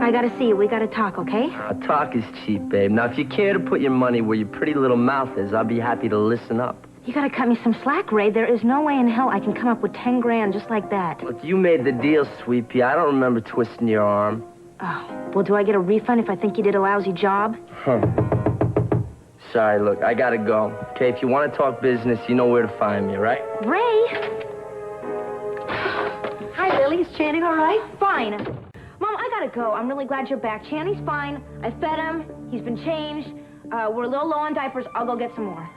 I gotta see you. We gotta talk, okay? Talk is cheap, babe. Now, if you care to put your money where your pretty little mouth is, I'll be happy to listen up. You gotta cut me some slack, Ray. There is no way in hell I can come up with 10 grand just like that. Look, you made the deal, Sweet Pea. I don't remember twisting your arm. Oh, well, do I get a refund if I think you did a lousy job? Huh. Sorry, look, I gotta go. Okay, if you want to talk business, you know where to find me, right? Ray! Hi, Lily. Is Channing all right? Fine. Mom, I gotta go. I'm really glad you're back. Channing's fine. I fed him. He's been changed. We're a little low on diapers. I'll go get some more.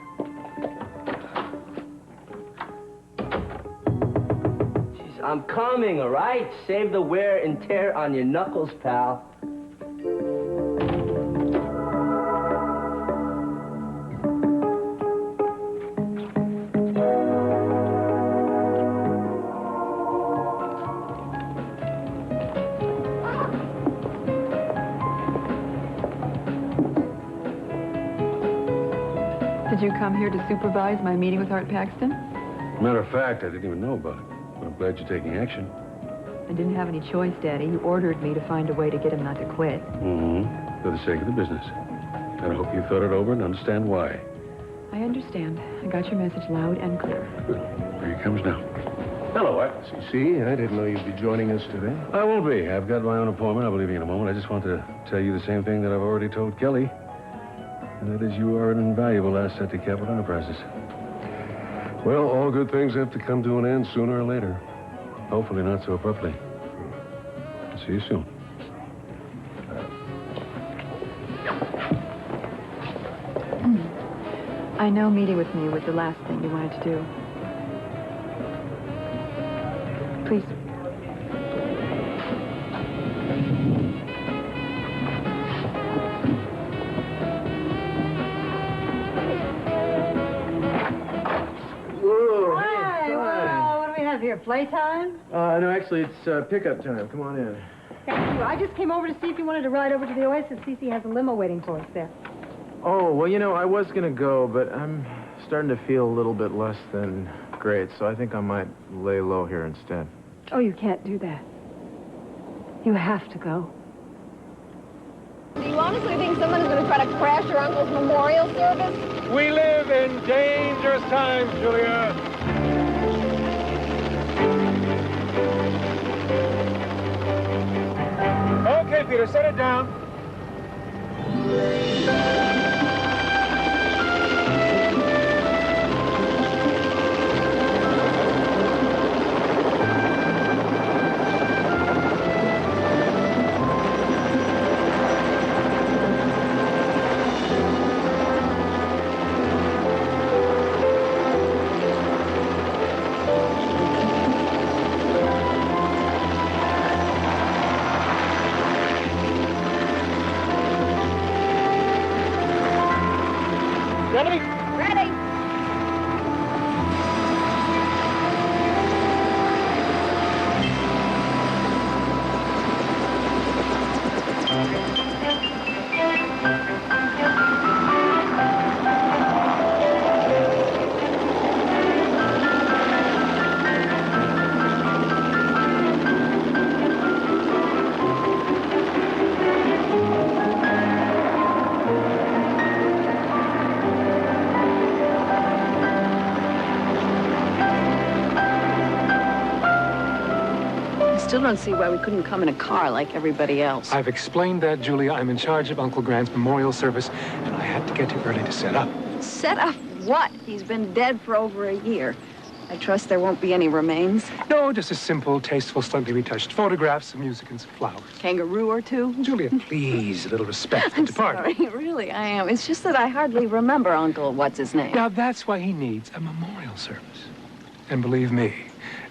Jeez, I'm coming, all right? Save the wear and tear on your knuckles, pal. Did you come here to supervise my meeting with Art Paxton? Matter of fact, I didn't even know about it. I'm glad you're taking action. I didn't have any choice, Daddy. You ordered me to find a way to get him not to quit. Mm-hmm. For the sake of the business. And I hope you thought it over and understand why. I understand. I got your message loud and clear. Good. Here he comes now. Hello, Art. See, I didn't know you'd be joining us today. I won't be. I've got my own appointment. I'll be leaving in a moment. I just want to tell you the same thing that I've already told Kelly. And that is you are an invaluable asset to Capital Enterprises. Well, all good things have to come to an end sooner or later. Hopefully not so abruptly. See you soon. I know meeting with me was the last thing you wanted to do. Please. Here, playtime? No, actually, it's pickup time. Come on in. Thank you. I just came over to see if you wanted to ride over to the Oasis. Cece has a limo waiting for us there. Oh, well, you know, I was going to go, but I'm starting to feel a little bit less than great, so I think I might lay low here instead. Oh, you can't do that. You have to go. Do you honestly think someone is going to try to crash your uncle's memorial service? We live in dangerous times, Julia. Okay, Peter, set it down. Ready? Ready. Still don't see why we couldn't come in a car like everybody else. I've explained that, Julia. I'm in charge of Uncle Grant's memorial service, and I had to get here early to set up. Set up what? He's been dead for over a year. I trust there won't be any remains. No, just a simple, tasteful, slightly retouched photographs, some music, and some flowers. Kangaroo or two? Julia, please, a little respect for I'm the departed. sorry, really, I am. It's just that I hardly remember Uncle What's-His-Name. Now, that's why he needs a memorial service. And believe me,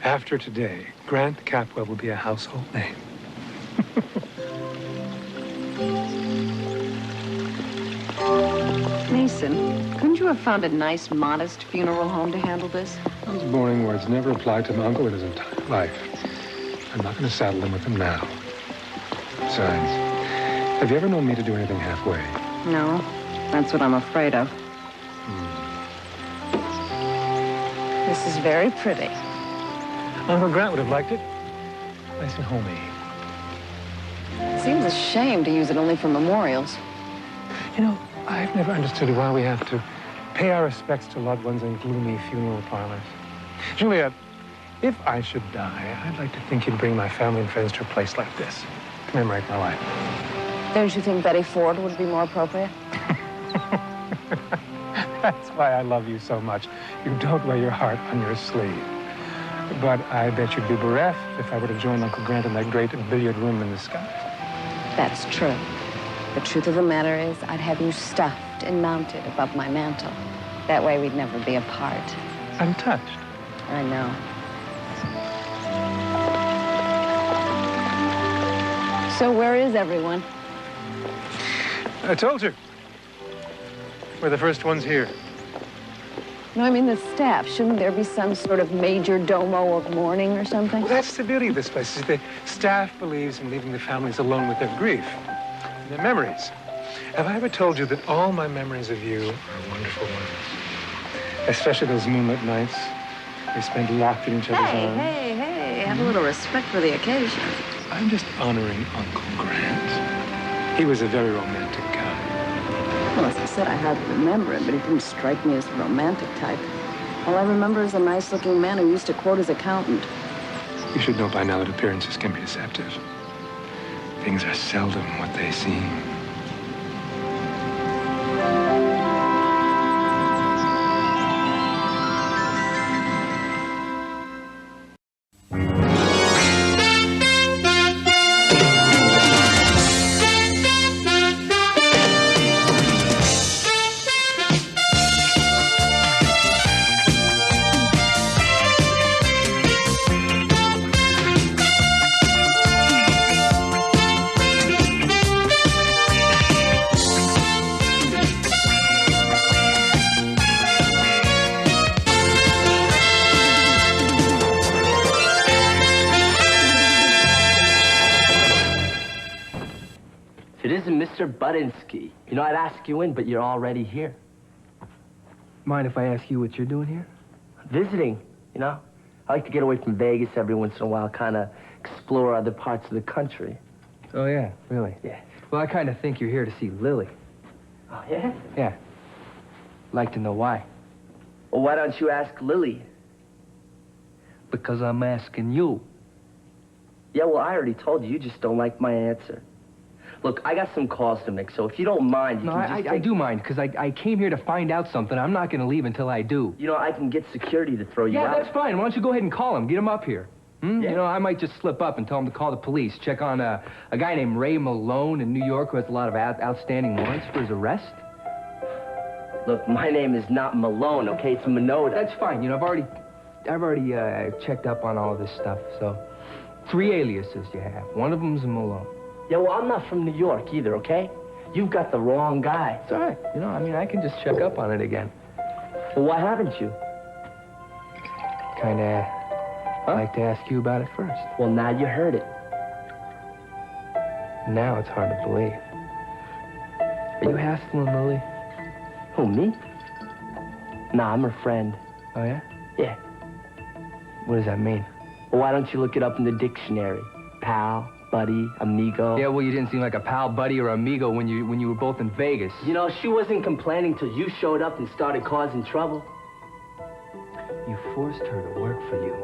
after today, Grant Capwell will be a household name. Mason, couldn't you have found a nice, modest funeral home to handle this? Those boring words never applied to my uncle in his entire life. I'm not going to saddle him with them now. Besides, have you ever known me to do anything halfway? No, that's what I'm afraid of. This is very pretty. Uncle Grant would have liked it. Nice and homey. It seems a shame to use it only for memorials. You know, I've never understood why we have to pay our respects to loved ones in gloomy funeral parlors. Juliet, if I should die, I'd like to think you'd bring my family and friends to a place like this. Commemorate my life. Don't you think Betty Ford would be more appropriate? That's why I love you so much. You don't wear your heart on your sleeve. But I bet you'd be bereft if I were to join Uncle Grant in that great billiard room in the sky. That's true. The truth of the matter is, I'd have you stuffed and mounted above my mantle. That way we'd never be apart. I'm touched. I know. So where is everyone? I told you. We're the first ones here. No, I mean the staff. Shouldn't there be some sort of major domo of mourning or something? Well, that's the beauty of this place. Is the staff believes in leaving the families alone with their grief and their memories. Have I ever told you that all my memories of you are wonderful ones? Especially those moonlit nights we spent locked in each other's arms. Hey, have a little respect for the occasion. I'm just honoring Uncle Grant. He was a very romantic guy. Well, as I said, I hardly remember him, but he didn't strike me as the romantic type. All I remember is a nice-looking man who used to quote his accountant. You should know by now that appearances can be deceptive. Things are seldom what they seem. Mr. Budinsky. You know, I'd ask you in, but you're already here. Mind if I ask you what you're doing here? Visiting, you know? I like to get away from Vegas every once in a while, kind of explore other parts of the country. Oh, yeah? Really? Yeah. Well, I kind of think you're here to see Lily. Oh, yeah? Yeah. Like to know why. Well, why don't you ask Lily? Because I'm asking you. Yeah, well, I already told you. You just don't like my answer. Look, I got some calls to make, so if you don't mind, you can just I do mind, because I came here to find out something. I'm not going to leave until I do. You know, I can get security to throw you out. Yeah, that's fine. Why don't you go ahead and call him? Get him up here. Hmm? Yeah. You know, I might just slip up and tell him to call the police. Check on a guy named Ray Malone in New York who has a lot of outstanding warrants for his arrest. Look, my name is not Malone, okay? It's Minoda. That's fine. You know, I've already checked up on all of this stuff, so 3 aliases you have. One of them's Malone. Yeah, well, I'm not from New York either, okay? You've got the wrong guy. It's all right. You know, I mean, I can just check up on it again. Well, why haven't you? Kind of like to ask you about it first. Well, now you heard it. Now it's hard to believe. Are you hassling Lily? Who, me? Nah, I'm her friend. Oh, yeah? Yeah. What does that mean? Well, why don't you look it up in the dictionary? Pal, buddy, amigo. Yeah, well, you didn't seem like a pal, buddy, or amigo when you were both in Vegas. You know, she wasn't complaining till you showed up and started causing trouble. You forced her to work for you.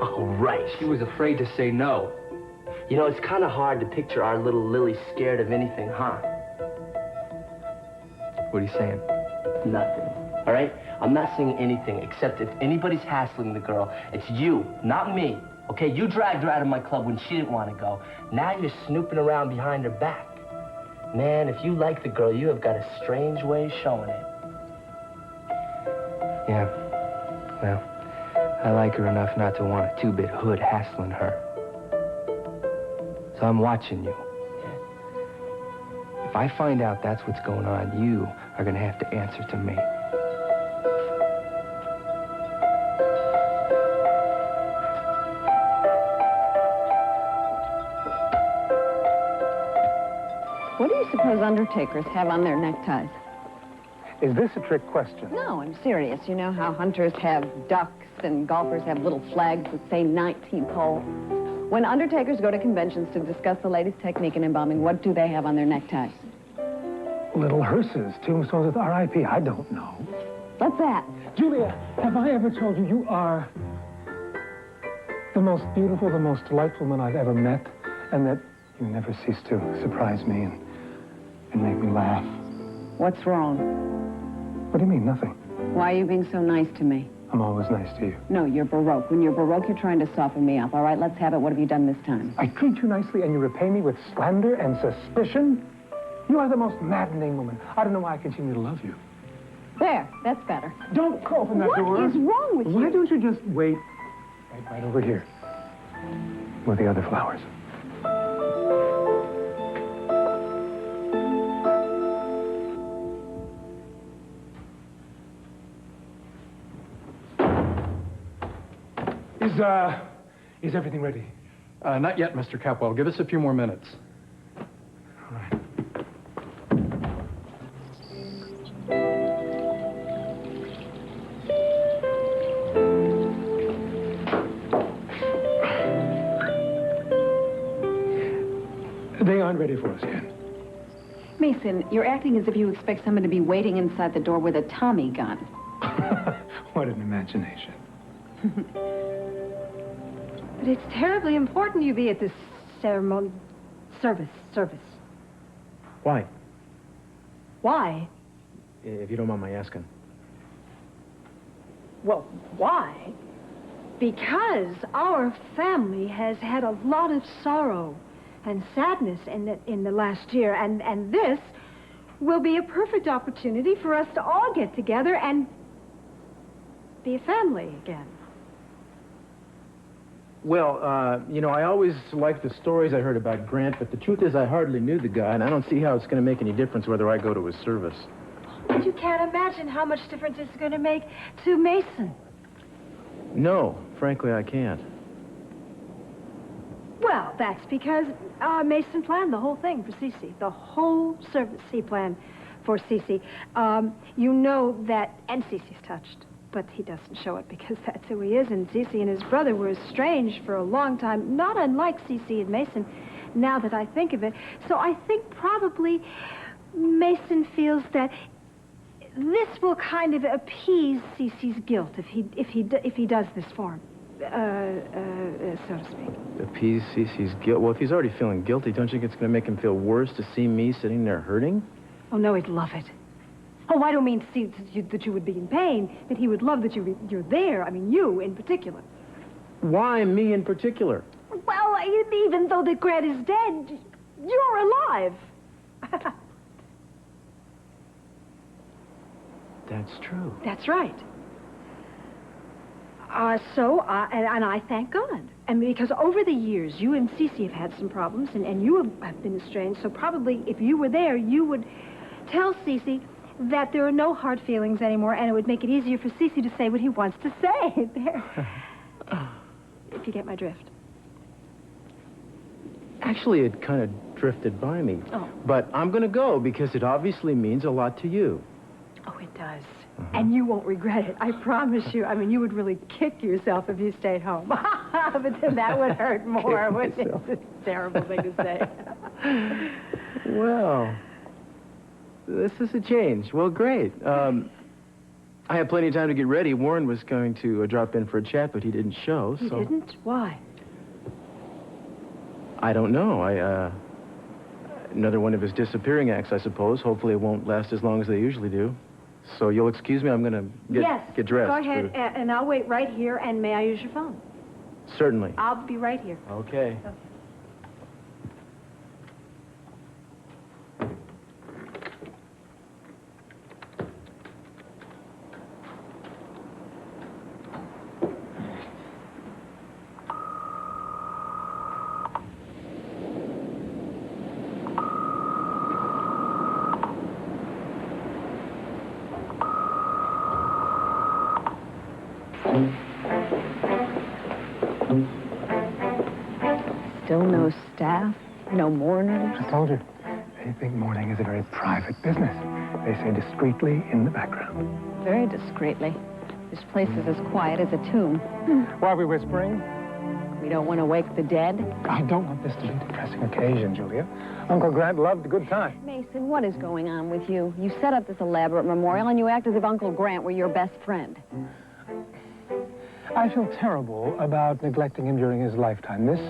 Oh, right. She was afraid to say no. You know, it's kind of hard to picture our little Lily scared of anything, huh? What are you saying? Nothing. All right? I'm not saying anything, except if anybody's hassling the girl, it's you, not me. Okay, you dragged her out of my club when she didn't want to go. Now you're snooping around behind her back. Man, if you like the girl, you have got a strange way of showing it. Yeah. Well, I like her enough not to want a two-bit hood hassling her. So I'm watching you. If I find out that's what's going on, you are going to have to answer to me. What do you suppose undertakers have on their neckties? Is this a trick question? No, I'm serious. You know how hunters have ducks and golfers have little flags that say 19th hole? When undertakers go to conventions to discuss the latest technique in embalming, what do they have on their neckties? Little hearses, tombstones with R.I.P. I don't know. What's that? Julia, have I ever told you you are the most beautiful, the most delightful woman I've ever met, and that you never cease to surprise me and make me laugh? What's wrong? What do you mean, nothing? Why are you being so nice to me? I'm always nice to you. No, you're Baroque. When you're Baroque, you're trying to soften me up. All right, let's have it. What have you done this time? I treat you nicely and you repay me with slander and suspicion? You are the most maddening woman. I don't know why I continue to love you. There, that's better. Don't open that door. What is wrong with you? Why don't you just wait right over here with the other flowers? Is everything ready? Not yet, Mr. Capwell. Give us a few more minutes. All right. They aren't ready for us yet. Mason, you're acting as if you expect someone to be waiting inside the door with a Tommy gun. What an imagination. But it's terribly important you be at this ceremony... service. Why? Why? If you don't mind my asking. Well, why? Because our family has had a lot of sorrow and sadness in the last year, and this will be a perfect opportunity for us to all get together and be a family again. Well, I always liked the stories I heard about Grant, but the truth is I hardly knew the guy, and I don't see how it's going to make any difference whether I go to his service. But you can't imagine how much difference it's going to make to Mason. No, frankly, I can't. Well, that's because Mason planned the whole thing for Cece. The whole service he planned for Cece. You know that, and Cece's touched, but he doesn't show it because that's who he is. And Cece and his brother were estranged for a long time, not unlike Cece and Mason, now that I think of it. So I think probably Mason feels that this will kind of appease Cece's guilt if he does this for him. So to speak. Appease Cece's guilt? Well, if he's already feeling guilty, don't you think it's going to make him feel worse to see me sitting there hurting? Oh, no, he'd love it. Oh, I don't mean to see that you would be in pain, but he would love that you're there. I mean, you in particular. Why me in particular? Well, even though the Grant is dead, you're alive. That's true. That's right. And I thank God. And because over the years, you and Cece have had some problems, and you have been estranged, so probably if you were there, you would tell Cece that there are no hard feelings anymore, and it would make it easier for Cece to say what he wants to say. There. If you get my drift. Actually, it kind of drifted by me. Oh. But I'm going to go because it obviously means a lot to you. Oh, it does. And you won't regret it. I promise you. I mean, you would really kick yourself if you stayed home. But then that would hurt more, wouldn't it? It's a terrible thing to say. Well, this is a change. Well, great. I had plenty of time to get ready. Warren was going to drop in for a chat, but he didn't show, He didn't? Why? I don't know. Another one of his disappearing acts, I suppose. Hopefully it won't last as long as they usually do. So you'll excuse me, I'm going to get dressed. Go ahead, and I'll wait right here, and may I use your phone? Certainly. I'll be right here. Okay. Still no staff? No mourners? I told you. They think mourning is a very private business. They say discreetly in the background. Very discreetly. This place is as quiet as a tomb. Why are we whispering? We don't want to wake the dead. I don't want this to be a depressing occasion, Julia. Uncle Grant loved a good time. Mason, what is going on with you? You set up this elaborate memorial, and you act as if Uncle Grant were your best friend. I feel terrible about neglecting him during his lifetime. This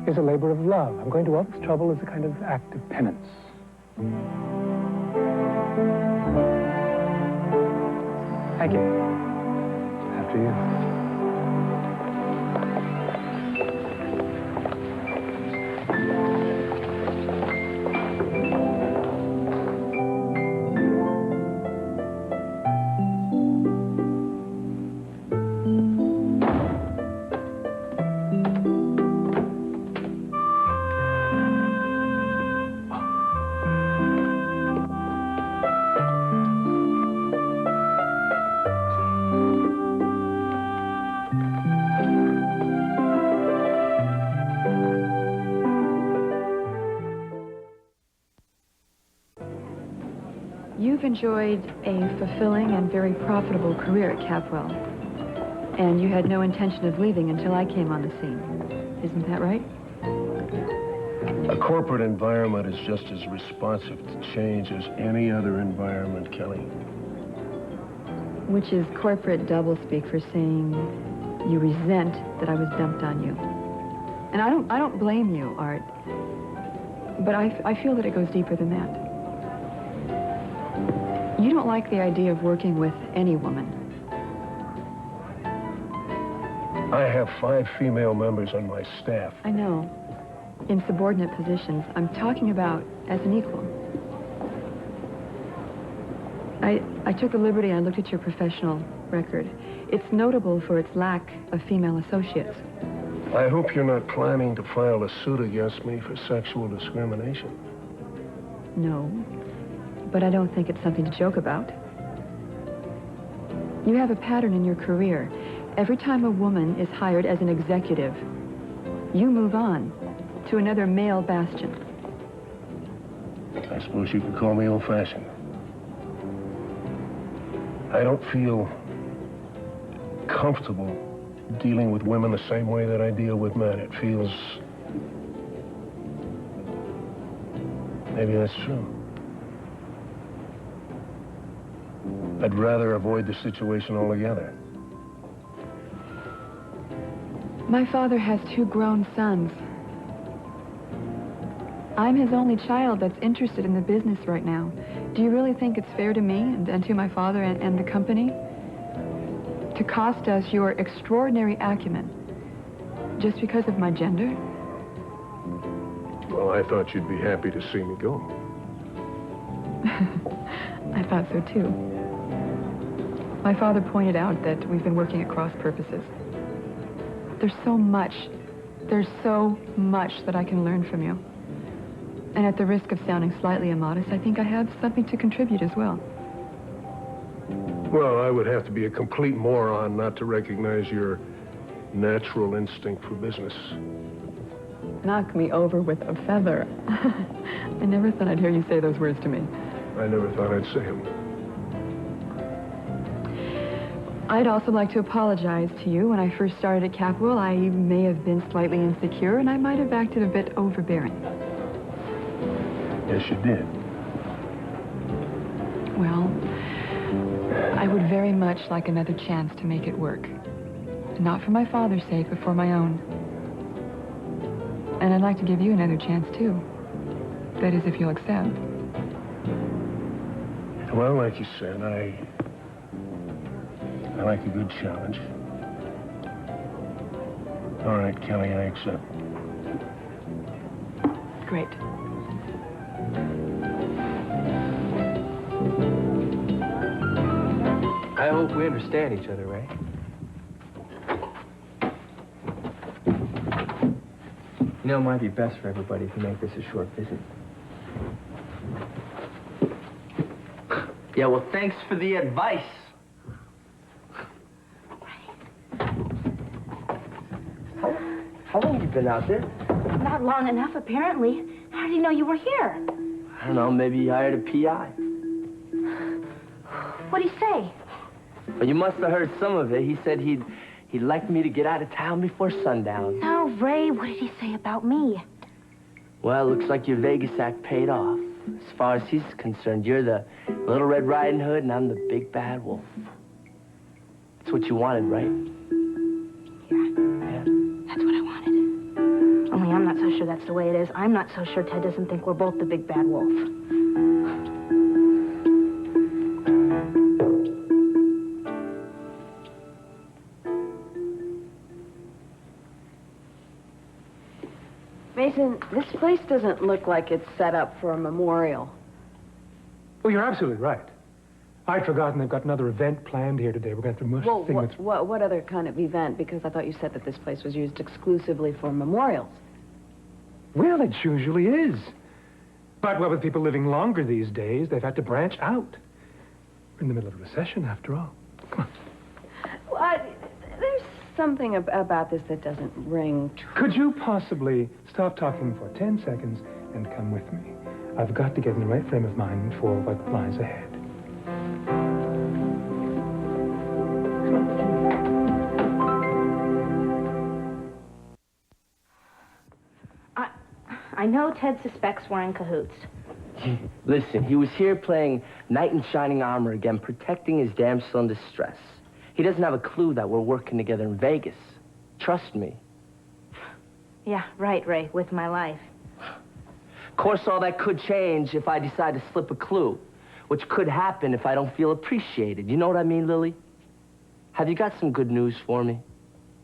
is a labor of love. I'm going to all this trouble as a kind of act of penance. Thank you. After you. You've enjoyed a fulfilling and very profitable career at Capwell. And you had no intention of leaving until I came on the scene. Isn't that right? A corporate environment is just as responsive to change as any other environment, Kelly. Which is corporate doublespeak for saying you resent that I was dumped on you. And I don't blame you, Art. But I feel that it goes deeper than that. You don't like the idea of working with any woman. I have 5 female members on my staff. I know. In subordinate positions. I'm talking about as an equal. I took the liberty, I looked at your professional record. It's notable for its lack of female associates. I hope you're not planning to file a suit against me for sexual discrimination. No. But I don't think it's something to joke about. You have a pattern in your career. Every time a woman is hired as an executive, you move on to another male bastion. I suppose you could call me old-fashioned. I don't feel comfortable dealing with women the same way that I deal with men. It feels... Maybe that's true. I'd rather avoid the situation altogether. My father has 2 grown sons. I'm his only child that's interested in the business right now. Do you really think it's fair to me and to my father and the company to cost us your extraordinary acumen just because of my gender? Well, I thought you'd be happy to see me go. I thought so, too. My father pointed out that we've been working at cross purposes. There's so much that I can learn from you. And at the risk of sounding slightly immodest, I think I have something to contribute as well. Well, I would have to be a complete moron not to recognize your natural instinct for business. Knock me over with a feather. I never thought I'd hear you say those words to me. I never thought I'd say them. I'd also like to apologize to you. When I first started at Capwell, I may have been slightly insecure, and I might have acted a bit overbearing. Yes, you did. Well, I would very much like another chance to make it work. Not for my father's sake, but for my own. And I'd like to give you another chance, too. That is, if you'll accept. Well, like you said, I like a good challenge. All right, Kelly, I accept. Great. I hope we understand each other, right? You know, it might be best for everybody if we make this a short visit. Yeah, well, thanks for the advice. How long have you been out there? Not long enough, apparently. How did you know you were here? I don't know, maybe you hired a PI. What'd he say? Well, you must have heard some of it. He said he'd He'd like me to get out of town before sundown. No, Ray, what did he say about me? Well, looks like your Vegas act paid off. As far as he's concerned, you're the Little Red Riding Hood, and I'm the Big Bad Wolf. That's what you wanted, right? Yeah. That's what I wanted. Only I'm not so sure that's the way it is. I'm not so sure Ted doesn't think we're both the Big Bad Wolf. Mason, this place doesn't look like it's set up for a memorial. Oh, you're absolutely right. I'd forgotten they've got another event planned here today. We're going to have to mush Well, the thing that's... what other kind of event? Because I thought you said that this place was used exclusively for memorials. Well, it usually is. But, well, with people living longer these days, they've had to branch out. We're in the middle of a recession, after all. Come on. Well, there's something about this that doesn't ring true. Could you possibly stop talking for 10 seconds and come with me? I've got to get in the right frame of mind for what lies ahead. I know Ted suspects we're in cahoots. Listen, he was here playing knight in shining armor again, protecting his damsel in distress. He doesn't have a clue that we're working together in Vegas. Trust me. Yeah, right, Ray, with my life. Of course, all that could change if I decide to slip a clue, which could happen if I don't feel appreciated. You know what I mean, Lily? Have you got some good news for me?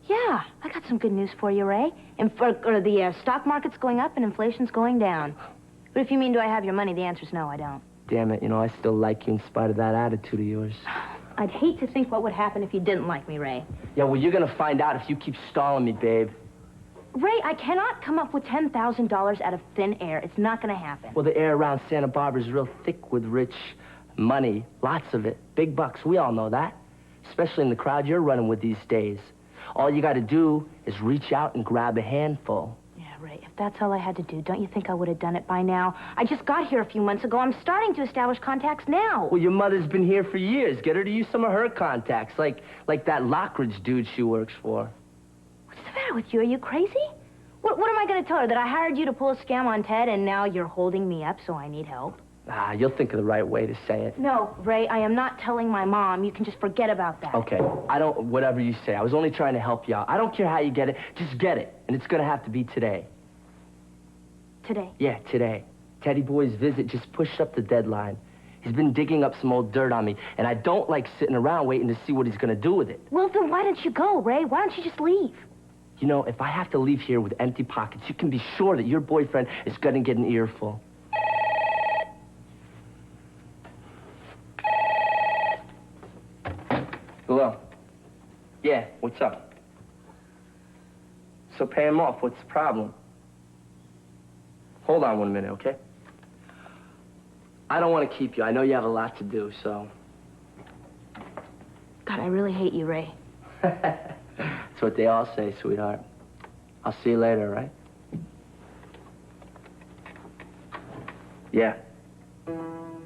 Yeah, I got some good news for you, Ray. The stock market's going up and inflation's going down. But if you mean, do I have your money, the answer's no, I don't. Damn it, I still like you in spite of that attitude of yours. I'd hate to think what would happen if you didn't like me, Ray. Yeah, well, you're gonna find out if you keep stalling me, babe. Ray, I cannot come up with $10,000 out of thin air. It's not gonna happen. Well, the air around Santa Barbara is real thick with rich money. Lots of it. Big bucks. We all know that. Especially in the crowd you're running with these days. All you gotta do is reach out and grab a handful. Yeah, Ray, if that's all I had to do, don't you think I would have done it by now? I just got here a few months ago. I'm starting to establish contacts now. Well, your mother's been here for years. Get her to use some of her contacts, like that Lockridge dude she works for. What's the matter with you? Are you crazy? What am I going to tell her? That I hired you to pull a scam on Ted and now you're holding me up so I need help? Ah, you'll think of the right way to say it. No, Ray, I am not telling my mom. You can just forget about that. Okay, whatever you say. I was only trying to help you out. I don't care how you get it. Just get it. And it's going to have to be today. Today? Yeah, today. Teddy Boy's visit just pushed up the deadline. He's been digging up some old dirt on me, and I don't like sitting around waiting to see what he's going to do with it. Well, then why don't you go, Ray? Why don't you just leave? If I have to leave here with empty pockets, you can be sure that your boyfriend is going to get an earful. Hello? Yeah, what's up? So pay him off. What's the problem? Hold on 1 minute, okay? I don't want to keep you. I know you have a lot to do, so... God, I really hate you, Ray. That's what they all say, sweetheart. I'll see you later, all right? Yeah.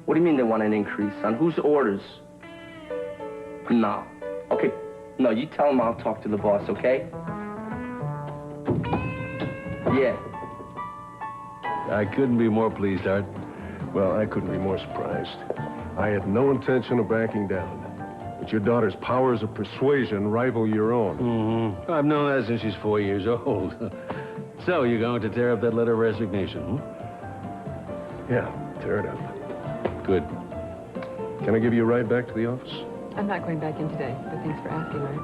What do you mean they want an increase? On whose orders? No. Okay. No, you tell them I'll talk to the boss, okay? Yeah. I couldn't be more pleased, Art. Well, I couldn't be more surprised. I had no intention of backing down. But your daughter's powers of persuasion rival your own. Mm-hmm. I've known that since she's 4 years old. So, you're going to tear up that letter of resignation, Yeah, tear it up. Good. Can I give you a ride back to the office? I'm not going back in today, but thanks for asking, Art.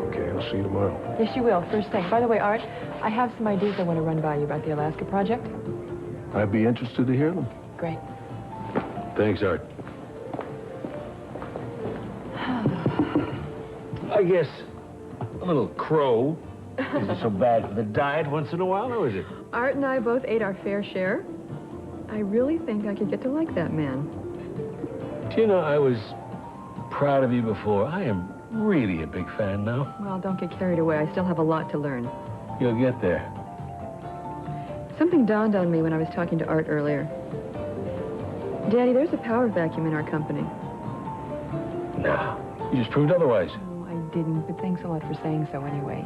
Okay, I'll see you tomorrow. Yes, you will. First thing. By the way, Art, I have some ideas I want to run by you about the Alaska project. I'd be interested to hear them. Great. Thanks, Art. I guess a little crow isn't so bad for the diet once in a while, or is it? Art and I both ate our fair share. I really think I could get to like that man. Do you know, I was proud of you before. I am really a big fan now. Well, don't get carried away. I still have a lot to learn. You'll get there. Something dawned on me when I was talking to Art earlier. Daddy, there's a power vacuum in our company. No, you just proved otherwise. Oh, I didn't, but thanks a lot for saying so anyway.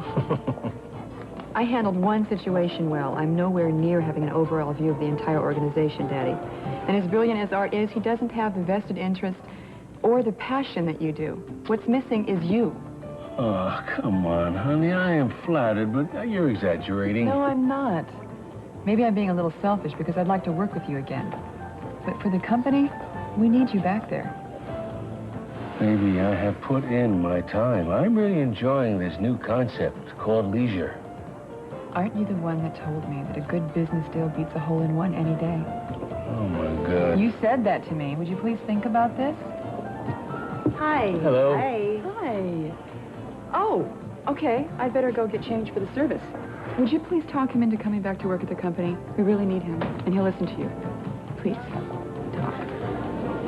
I handled one situation well. I'm nowhere near having an overall view of the entire organization, Daddy. And as brilliant as Art is, he doesn't have the vested interest or the passion that you do. What's missing is you. Oh, come on, honey. I am flattered, but you're exaggerating. No, I'm not. Maybe I'm being a little selfish because I'd like to work with you again. But for the company, we need you back there. Maybe I have put in my time. I'm really enjoying this new concept called leisure. Aren't you the one that told me that a good business deal beats a hole-in-one any day? Oh, my God. You said that to me. Would you please think about this? Hi. Hello. Hi. Hi. Oh, okay. I'd better go get changed for the service. Would you please talk him into coming back to work at the company? We really need him, and he'll listen to you. Please, talk.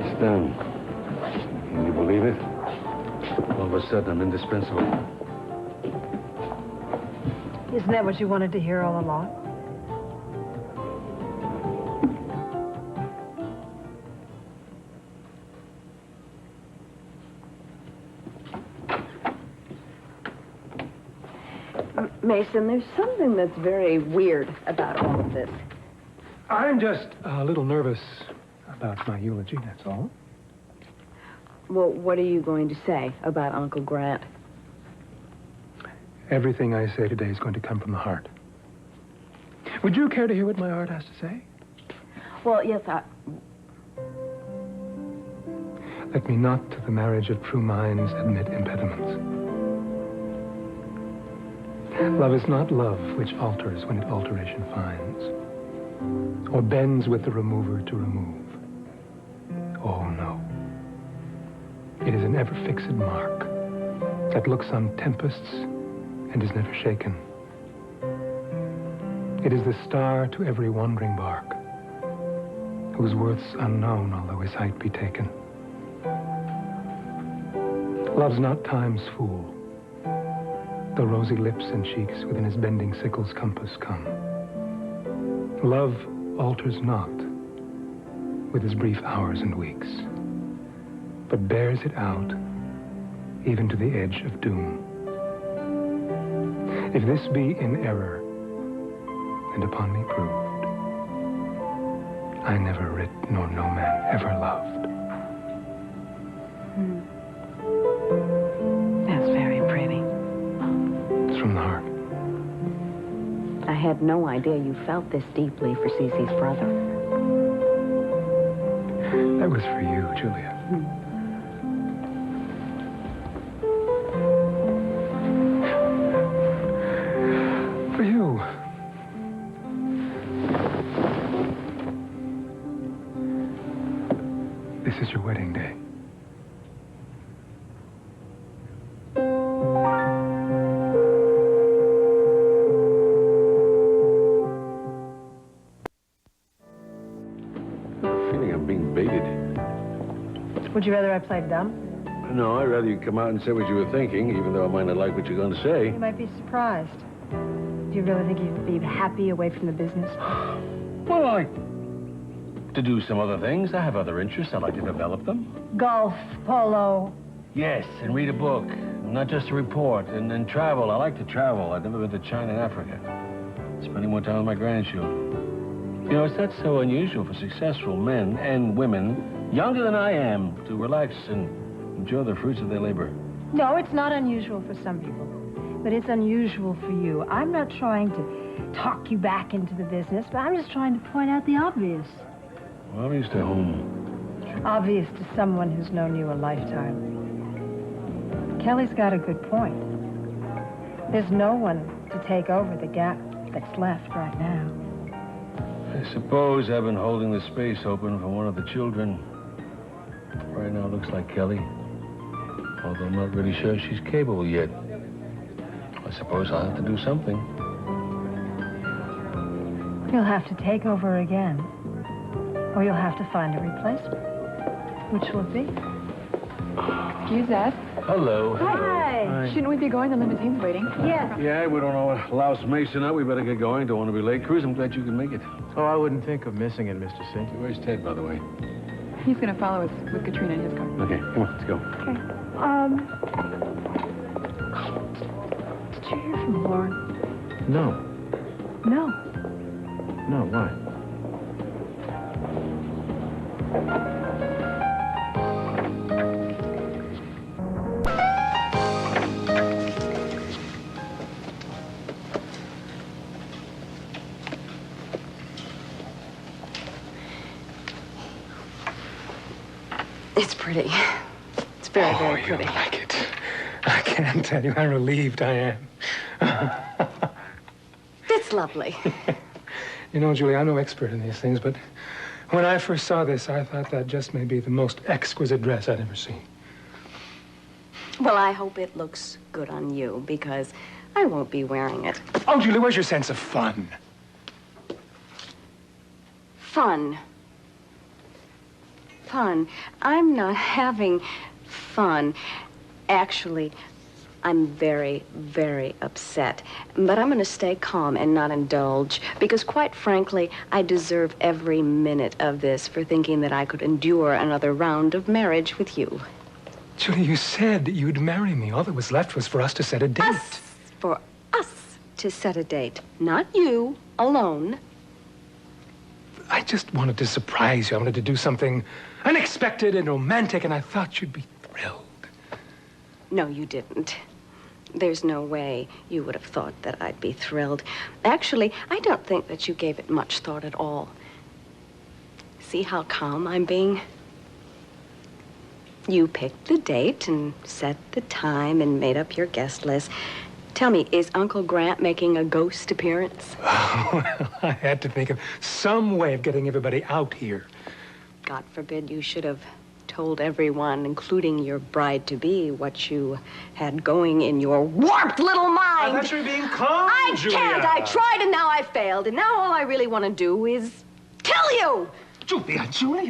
It's done. Can you believe it? All of a sudden, I'm indispensable. Isn't that what you wanted to hear all along? Mason, there's something that's very weird about all of this. I'm just a little nervous about my eulogy, that's all. Well, what are you going to say about Uncle Grant? Everything I say today is going to come from the heart. Would you care to hear what my heart has to say? Well, yes, Let me not to the marriage of true minds admit impediments. Love is not love which alters when it alteration finds, or bends with the remover to remove. Oh, no. It is an ever-fixed mark that looks on tempests and is never shaken. It is the star to every wandering bark, whose worth's unknown, although his height be taken. Love's not time's fool, though rosy lips and cheeks within his bending sickle's compass come. Love alters not with his brief hours and weeks, but bears it out even to the edge of doom. If this be in error, and upon me proved, I never writ, nor no man ever loved. That's very pretty. It's from the heart. I had no idea you felt this deeply for Cece's brother. That was for you, Julia. For you. This is your wedding day. Feeling I'm being baited. Would you rather I played dumb? No, I'd rather you come out and say what you were thinking, even though I might not like what you're going to say. You might be surprised. Do you really think you'd be happy away from the business? Well, I like to do some other things. I have other interests. I'd like to develop them. Golf, polo. Yes, and read a book. Not just a report. And then travel. I like to travel. I've never been to China and Africa. Spending more time with my grandchildren. You know, it's not so unusual for successful men and women, younger than I am, to relax and enjoy the fruits of their labor. No, it's not unusual for some people, but it's unusual for you. I'm not trying to talk you back into the business, but I'm just trying to point out the obvious. Obvious to whom? Obvious to someone who's known you a lifetime. Kelly's got a good point. There's no one to take over the gap that's left right now. I suppose I've been holding the space open for one of the children. Right now it looks like Kelly. Although I'm not really sure she's capable yet. I suppose I'll have to do something. You'll have to take over again. Or you'll have to find a replacement. Which will it be? Excuse us. Hello. Hi. Shouldn't we be going? The limousine's waiting. Yes. Yeah, we don't know what louse Mason up. We better get going. Don't want to be late. Cruz, I'm glad you can make it. Oh, I wouldn't think of missing it, Mr. Sink. Where's Ted, by the way? He's going to follow us with Katrina in his car. Okay, come on, let's go. Okay. you hear from Warren? No. No. No, why? It's pretty. It's very, very pretty. You like it. I can't tell you how relieved I am. It's lovely. You know, Julie, I'm no expert in these things, but when I first saw this, I thought that just may be the most exquisite dress I'd ever seen. Well, I hope it looks good on you, because I won't be wearing it. Oh, Julie, where's your sense of fun? Fun. Fun. I'm not having fun. Actually, I'm very, very upset. But I'm going to stay calm and not indulge, because quite frankly, I deserve every minute of this for thinking that I could endure another round of marriage with you. Julie, you said that you'd marry me. All that was left was for us to set a date. For us to set a date. Not you alone. I just wanted to surprise you. I wanted to do something unexpected and romantic, and I thought you'd be thrilled. No, you didn't. There's no way you would have thought that I'd be thrilled. Actually, I don't think that you gave it much thought at all. See how calm I'm being? You picked the date and set the time and made up your guest list. Tell me, is Uncle Grant making a ghost appearance? Well, I had to think of some way of getting everybody out here. God forbid you should have told everyone, including your bride-to-be, what you had going in your warped little mind. I thought you were being calm, Julia. I can't. I tried, and now I failed. And now all I really want to do is tell you. Julia.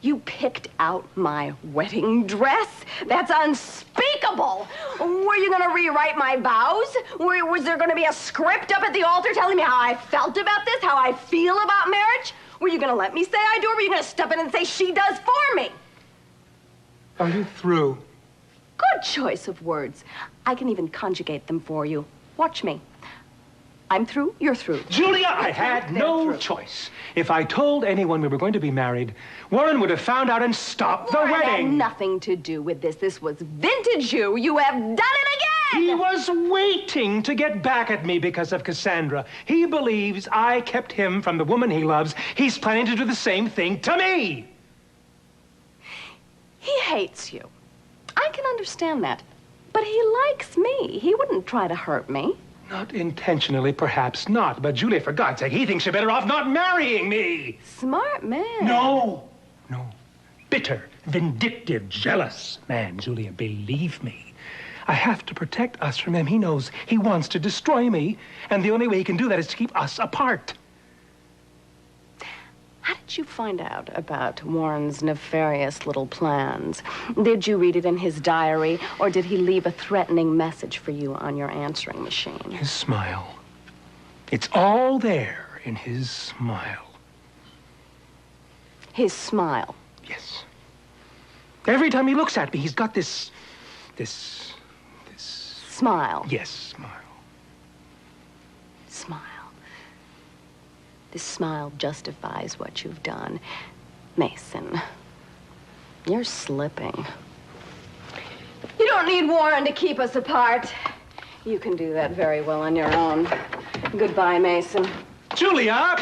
You picked out my wedding dress? That's unspeakable. Were you going to rewrite my vows? Was there going to be a script up at the altar telling me how I felt about this, how I feel about marriage? Were you going to let me say I do, or were you going to step in and say she does for me? Are you through? Good choice of words. I can even conjugate them for you. Watch me. I'm through, you're through. Julia, I had no choice. If I told anyone we were going to be married, Warren would have found out and stopped the Warren wedding. had nothing to do with this. This was vintage you. You have done it again! He was waiting to get back at me because of Cassandra. He believes I kept him from the woman he loves. He's planning to do the same thing to me. He hates you. I can understand that. But he likes me. He wouldn't try to hurt me. Not intentionally, perhaps not. But Julia, for God's sake, he thinks you're better off not marrying me. Smart man. No. Bitter, vindictive, jealous man, Julia, believe me. I have to protect us from him. He knows he wants to destroy me, and the only way he can do that is to keep us apart. How did you find out about Warren's nefarious little plans? Did you read it in his diary, or did he leave a threatening message for you on your answering machine? His smile. It's all there in his smile. His smile? Yes. Every time he looks at me, he's got this... Smile? Yes, smile. Smile. This smile justifies what you've done. Mason, you're slipping. You don't need Warren to keep us apart. You can do that very well on your own. Goodbye, Mason. Julia!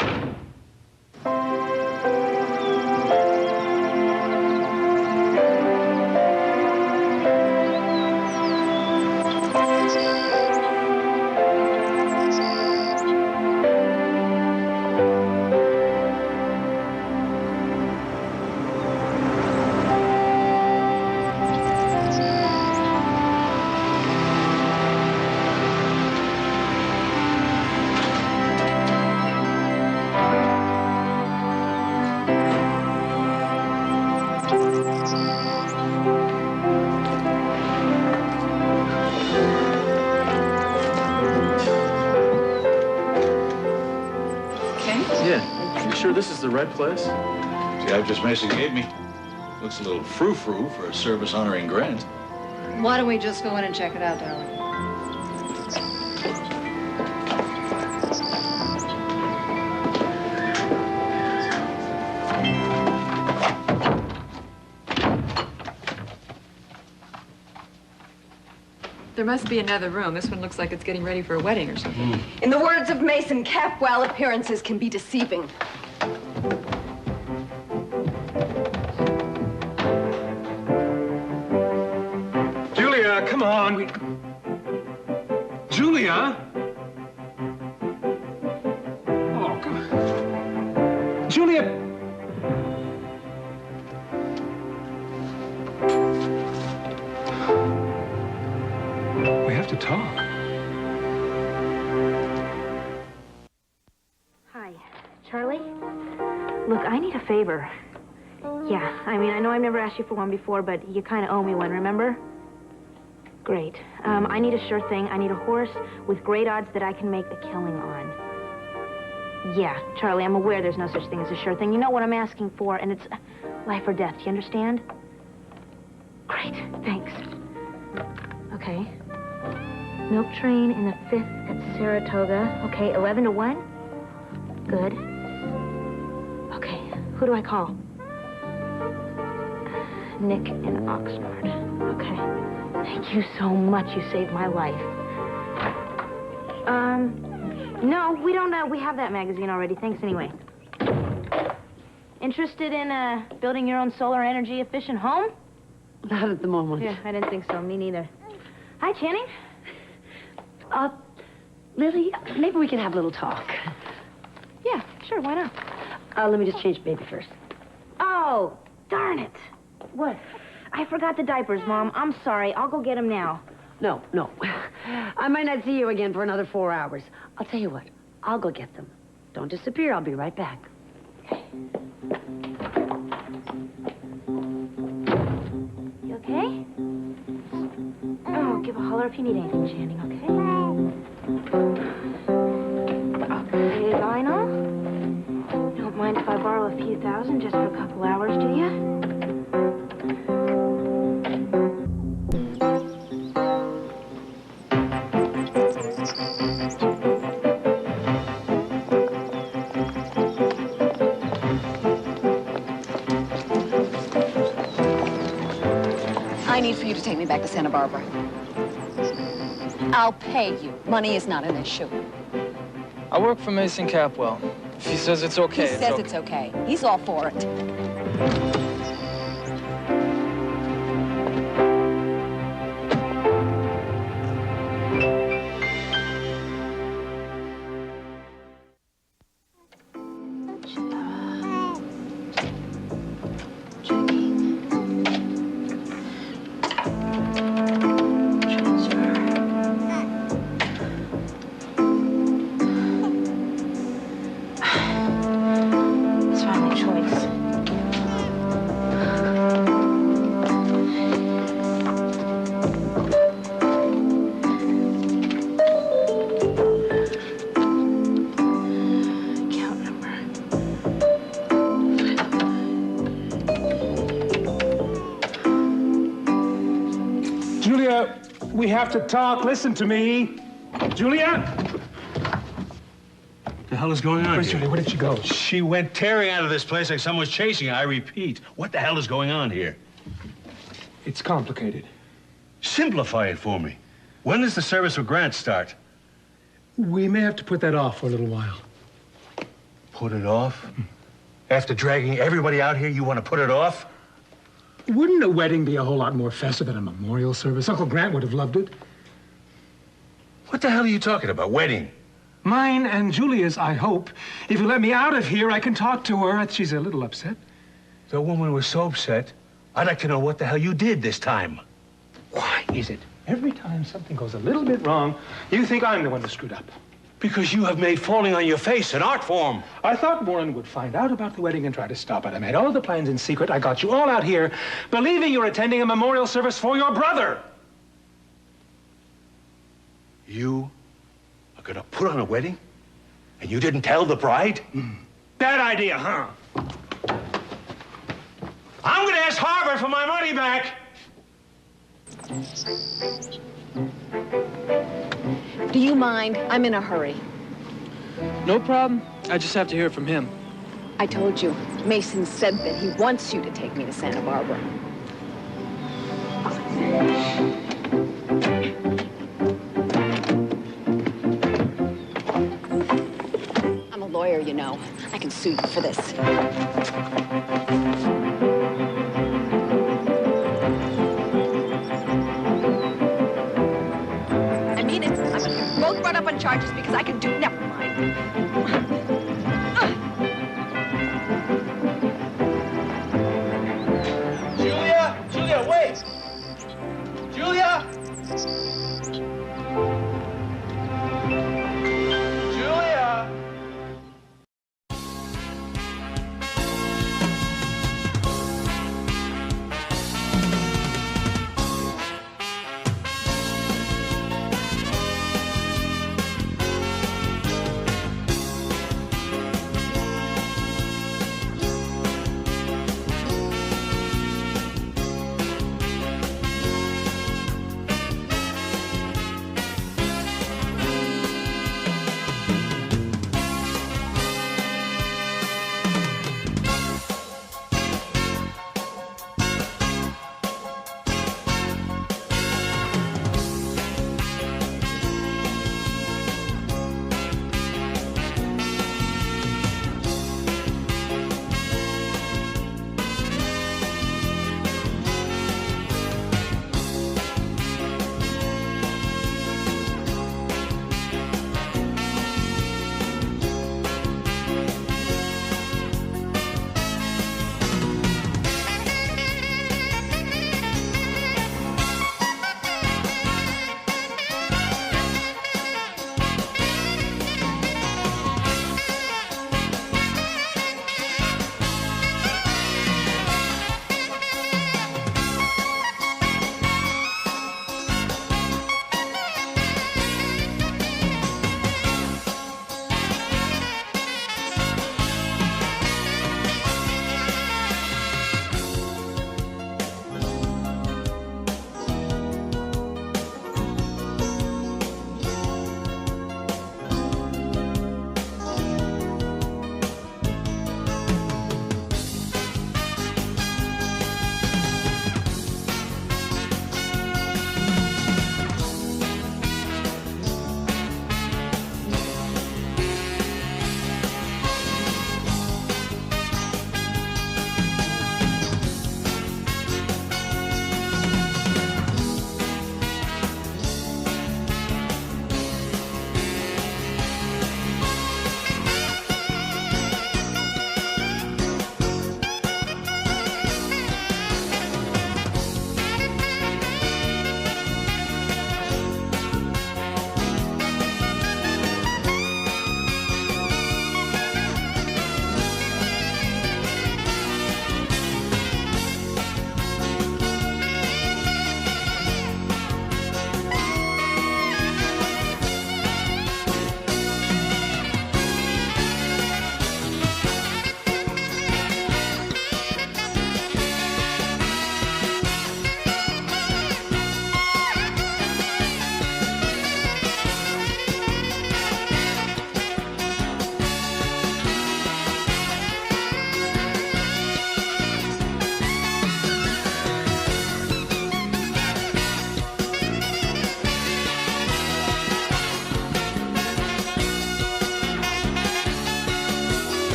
Sure this is the right place? The address Mason gave me. Looks a little frou-frou for a service honoring Grant. Why don't we just go in and check it out, darling? There must be another room. This one looks like it's getting ready for a wedding or something. In the words of Mason Capwell, appearances can be deceiving. Julia, come on. Julia? Oh, come on. Julia. We have to talk. Hi, Charlie? Look, I need a favor. Yeah, I mean, I know I've never asked you for one before, but you kind of owe me one, remember? Great. I need a sure thing. I need a horse with great odds that I can make a killing on. Yeah, Charlie, I'm aware there's no such thing as a sure thing. You know what I'm asking for, and it's life or death. Do you understand? Great, thanks. Okay. Milk train in the 5th at Saratoga. Okay, 11 to 1? Good. Okay, who do I call? Nick in Oxnard. Okay. Thank you so much. You saved my life. No, we don't, we have that magazine already. Thanks anyway. Interested in, building your own solar energy efficient home? Not at the moment. Yeah, I didn't think so. Me neither. Hi, Channing. Lily, maybe we can have a little talk. Yeah, sure, why not? Let me just change baby first. Oh, darn it. What? I forgot the diapers, Mom. I'm sorry. I'll go get them now. No. I might not see you again for another 4 hours. I'll tell you what. I'll go get them. Don't disappear. I'll be right back. You okay? Oh, give a holler if you need anything, Channing, okay? Okay, Lionel. You don't mind if I borrow a few thousand just for a couple hours, do you? I need for you to take me back to Santa Barbara. I'll pay you. Money is not an issue. I work for Mason Capwell. If he says it's okay, He says it's okay. He's all for it. Julia, we have to talk. Listen to me. Julia? The hell is going on Where's here? Julia? Where did she go? She went tearing out of this place like someone's chasing her. I repeat, what the hell is going on here? It's complicated. Simplify it for me. When does the service with Grant start? We may have to put that off for a little while. Put it off? After dragging everybody out here, you want to put it off? Wouldn't a wedding be a whole lot more festive than a memorial service? Uncle Grant would have loved it. What the hell are you talking about? Wedding? Mine and Julia's, I hope. If you let me out of here, I can talk to her. She's a little upset. The woman was so upset. I'd like to know what the hell you did this time. Why is it every time something goes a little bit wrong, you think I'm the one who screwed up? Because you have made falling on your face an art form. I thought Warren would find out about the wedding and try to stop it. I made all the plans in secret. I got you all out here, believing you're attending a memorial service for your brother. You are gonna put on a wedding? And you didn't tell the bride? Bad idea, huh? I'm gonna ask Harvard for my money back. Do you mind? I'm in a hurry. No problem. I just have to hear from him. I told you, Mason said that he wants you to take me to Santa Barbara. I'm a lawyer, you know. I can sue you for this. I mean it. I'm gonna get both brought up on charges because I can do... Never mind. Julia, wait! Julia!